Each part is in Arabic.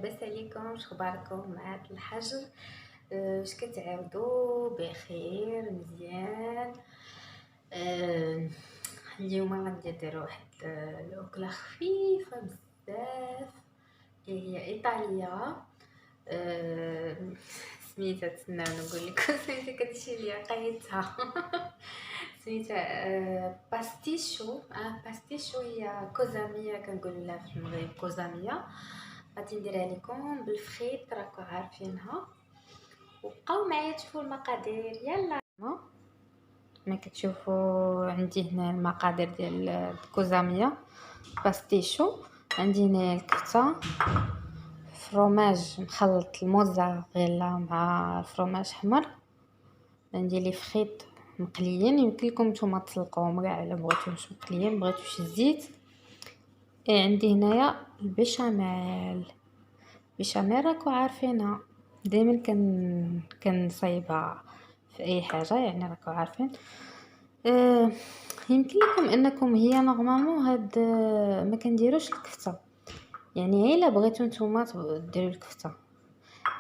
لاباس عليكم؟ شخباركم مع هاد الحجر؟ واش كتعاودوا بخير مزيان؟ آه، اليوم غادي ندير واحد الاكله خفيفه بزاف اللي هي ايطاليه. آه، سميتها تسناو نقول لكم سميتها كتجي لي عقيتها سميتها باستيشو. باستيشو هي كوزاميه كنقولوا لها في المغرب كوزاميه. غادي نديرها لكم بالفخيط راكم عارفينها، وبقاو معايا تشوفوا المقادير. يلا ما كتشوفوا عندي هنا المقادير ديال الكوزاميه باستيشو. عندي هنا الكفته، فروماج مخلط الموزاريلا مع الفروماج حمر، عندي لي فخيط مقليين، يمكن لكم نتوما تسلقوهم كاع الا بغيتوش مقليين بغيتوش الزيت. عندي هنايا البيشاميل. البيشاميل راكو عارفينها، دائما كنصايبها في اي حاجه، يعني راكو عارفين. يمكن لكم انكم هي نورمالمون هاد ما كنديروش الكفته، يعني الا بغيتو نتوما ديروا الكفته.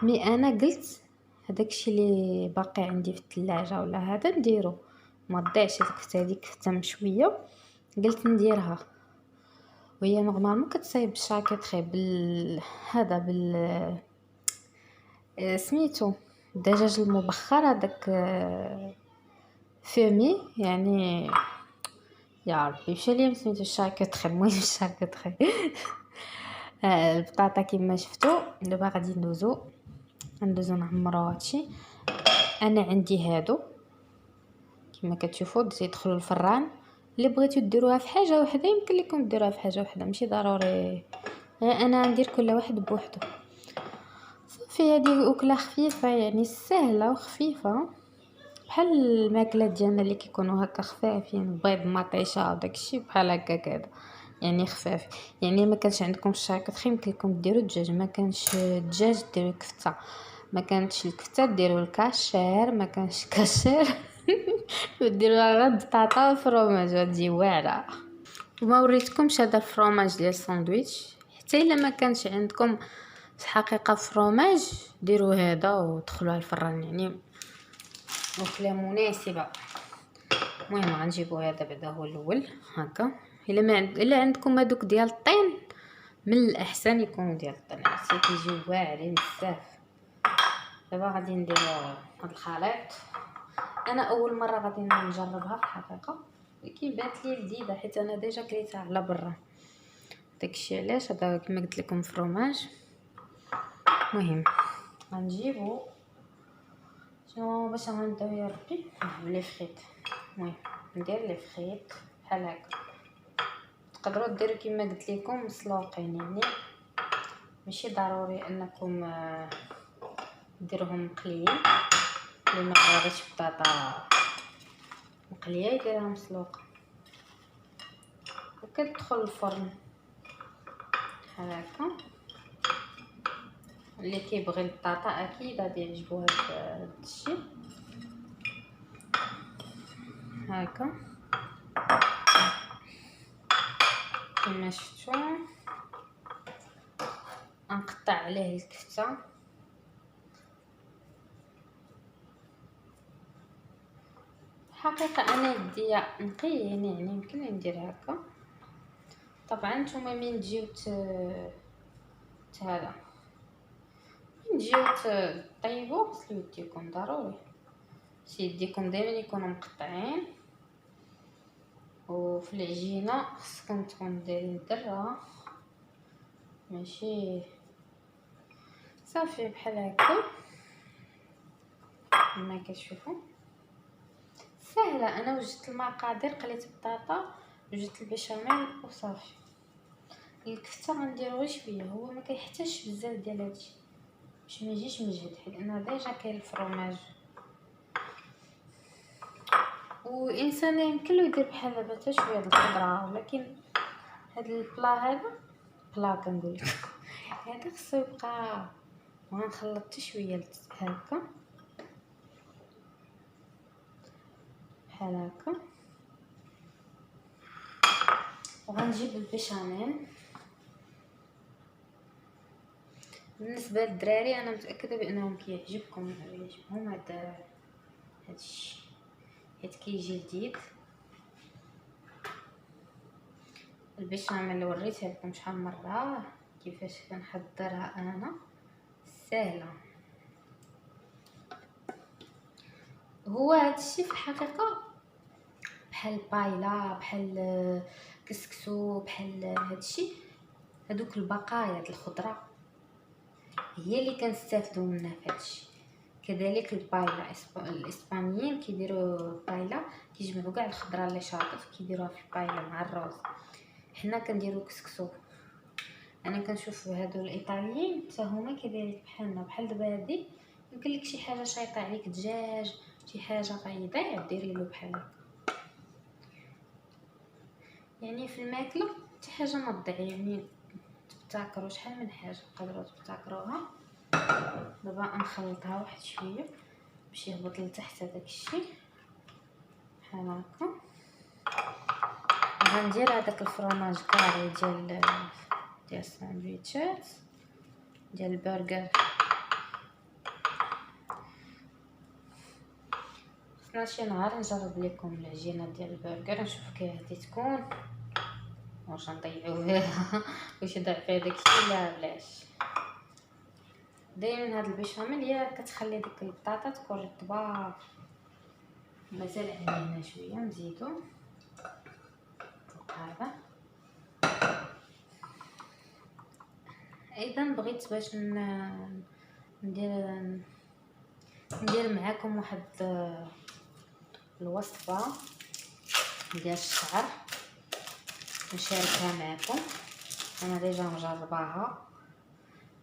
مي انا قلت هداكشي اللي باقي عندي في الثلاجه ولا هذا نديرو، ما تضيعش الكفته هذيك كفته مشويه، قلت نديرها. وهي نورمالمون كتصايب بالشاكيطري هذا سميتو الدجاج المبخر هذاك، فيمي يعني. يا ربي مشى لي سميتو الشاكيطري، المهم الشاكيطري. البطاطا كما شفتوا. دابا غادي ندوزو نعمرو هادشي. انا عندي هادو كما كتشوفوا يدخلوا الفران. اللي بغيتو ديروها في حاجه وحده يمكن لكم ديروها في حاجه وحده، ماشي ضروري غير انا ندير كل واحد بوحدو. صافي هذه اكله خفيفه، يعني سهله وخفيفه بحال الماكله ديالنا اللي كيكونوا هكا خفافين، بيض مطيشه وداكشي بحال هكا كذا، يعني خفاف. يعني ما كانش عندكم الشاكطري يمكن لكم ديروا الدجاج، ما كانش الدجاج ديروا الكفته، ما كانتش الكفته ديروا الكاشير، ما كانش كاشير وديروا غير البطاطا وفرماج غتجي واعره. وما وريتكمش هذا الفرماج ديال الساندويتش، حتى الا ما كانش عندكم في الحقيقه فروماج ديروا هذا ودخلوها الفران، يعني وكله مناسبه. المهم غنجيبو هذا بعدا هو الاول هكا. الا عندكم هذوك ديال الطين من الاحسن يكونوا ديال الطين، حيت كيجيو واعرين بزاف. دابا غادي ندير هذا الخليط. انا اول مره غادي نجربها في الحقيقه، ولكن بانت لي لذيذه حيت انا ديجا كليتها على برا، داكشي علاش هذا كما قلت لكم فروماج. المهم غنجيبو شنو باش غنبداو يا ربي بلي فخيط. المهم ندير لي فخيط بحال هكا، تقدروا ديروا كما قلت لكم مسلوقين، يعني ماشي ضروري انكم ديروهم مقليين. اللي ما بغاش بطاطا مقليه يديرها مسلوقه وكتدخل الفرن بحال هكا. اللي كيبغي البطاطا اكيد غادي يعجبو هاد الشيء هكا كما شفتوا. نقطع عليه الكفته، الحقيقه انا يدي نقي يعني يمكن ندير هكا. طبعا نتوما من تجيو هذا من تجيو طيبوا غسلوا يديكم ضروري، شي يديكم دائما يكونوا مقطعين. وفي العجينه خصكم تكونوا دايرين دره، ماشي صافي بحال هكا كما كتشوفوا. سهله، انا وجدت المقادير، قليت البطاطا وجدت البيشاميل وصافي. الكفته غنديرو غير شويه، هو ما كيحتاجش بزاف ديال هادشي باش ما يجيش مجهد، حيت انا ديجا كاين الفرماج. وانسان يمكن له يدير بحال هذا حتى شويه د الخضره، ولكن هاد هذا بلا كنقول هذا خصو يبقى. وغنخلط حتى شويه هكا بحال هكا. وغنجيب البيشاميل بالنسبه للدراري انا متاكده بانهم يعجبهم هذا الشيء، حيت كيجي جديد. البيشاميل اللي وريتها لكم شحال من مره كيفاش كنحضرها انا، سهله. هو هذا الشيء في الحقيقه بحال بايلا، بحال كسكسو، بحال هذا الشيء. هذوك البقايا د الخضره هي اللي كنستافدوا منها في هذا الشيء. كذلك البايلا، الاسبانيين كيديروا بايلا، كيجمعوا كاع الخضره اللي شاطف كيديروها في البايلا مع الرز. حنا كنديروا كسكسو. انا كنشوف هادو الايطاليين حتى هما كذلك بحالنا. بحال دابا هادي يمكن لك شي حاجه شايطه عليك، دجاج، شي حاجه غيضيع، ديري له بحال هكا. يعني في الماكله حتى حاجه ما تضيع، يعني تبتكروا شحال من حاجه تقدروا تبتكروها. دابا نخلطها واحد شويه باش يهبط لتحت هذاك الشيء بحال هكا. غندير هذاك الفرماج كاري ديال الساندويتشات ديال البرجر. خصنا شي نهار نجرب لكم العجينه ديال البرجر، نشوف كي غادي تكون، واش نضيعو فيها واش يضيع فيها داكشي. لا بلاش. دايما هاد البيشاميل هي كتخلي ديك البطاطا تكون رطبه. مازال عندنا شويه نزيدو هذا. اذا بغيت باش ندير معاكم واحد الوصفه ديال الشعر نشاركها معكم. انا ديجا مجرباها،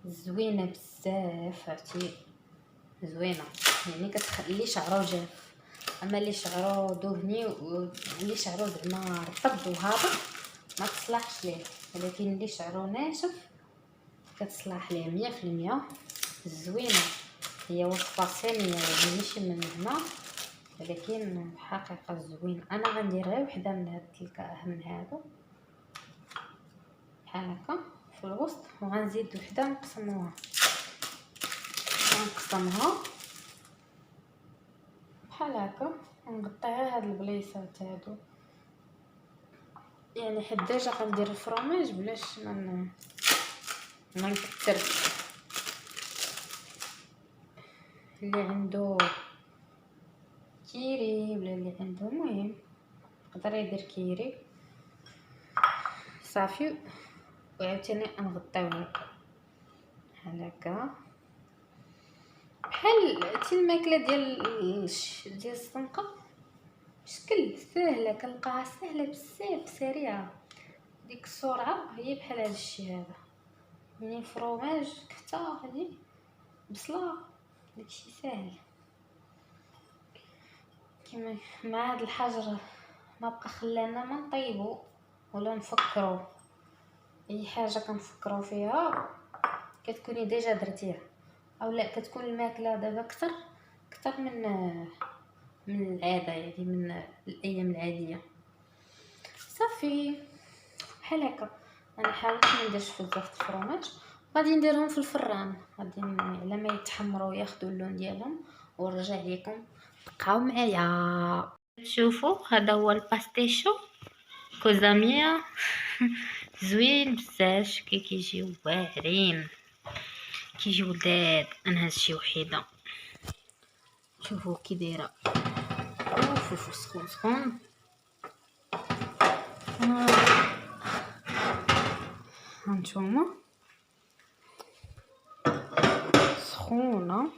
زوينه بزاف، عرفتي زوينه. يعني كتخلي شعره جاف، اما اللي شعره دهني واللي شعره زعما رطب وهابط ما تصلحش ليه، ولكن اللي شعره ناشف كتصلح ليه 100%. زوينه. هي وصفه صينيه يعني ماشي من هنا، ولكن حقيقه زوين. انا غندير غير وحده من هادو بحال هكا في الوسط، وغنزيد وحده نقسمها بحال هكا، ونقطعها هاد البليصات هادو. يعني حيت ديجا غندير الفرماج بلاش ما نكثر. اللي عنده كيري ولا اللي عنده المهم يقدر يدير كيري صافي. وعاوتاني نغطيوه بحال هكا، بحال الماكله ديال السمقه. شكل ساهله، كنلقاها ساهله بزاف، سريعه. ديك السرعه هي بحال هذا الشيء هذا. يعني فروماج كفته هذه بصله، داكشي ساهل. كما مع هذا الحجر ما بقى خلانا ما نطيبو ولا نفكروا اي حاجه كنفكروا فيها كتكوني ديجا درتيها، او لا كتكون الماكله دابا كتر من العاده، يعني من الايام العاديه. صافي بحال هكا. انا حاولت ما نديرش بزاف الفرماج، غادي نديرهم في الفران، غادي على ما يتحمروا ياخذوا اللون ديالهم ونرجع لكم. بقاو معايا. شوفوا هذا هو الباستيشو كوزاميا. زوين بزاف، كيجيو واعرين، كيجيو لذاذ. انا هادشي وحيده. شوفوا كي دايره، اوف سخون سخون. هانتوما سخونه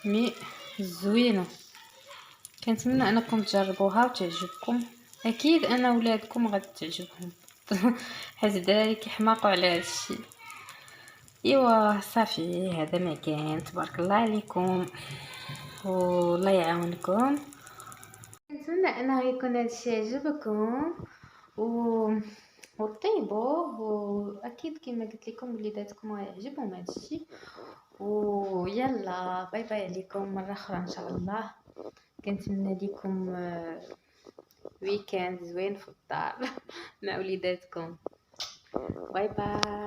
مي زوينه. كنتمنى انكم تجربوها وتعجبكم. اكيد انا ولادكم غادي تعجبهم حيت الدراري كيحماقوا على هذا الشيء. ايوا صافي، هذا ما كان. تبارك الله عليكم والله يعاونكم. نتمنى انه يكون هذا الشيء عجبكم وطيبوه، واكيد كما قلت لكم وليداتكم غيعجبهم هذا الشيء. ويلا باي باي عليكم مره اخرى ان شاء الله. كنتمنى لكم ويكاند زوين في الدار مع وليداتكم. باي باي.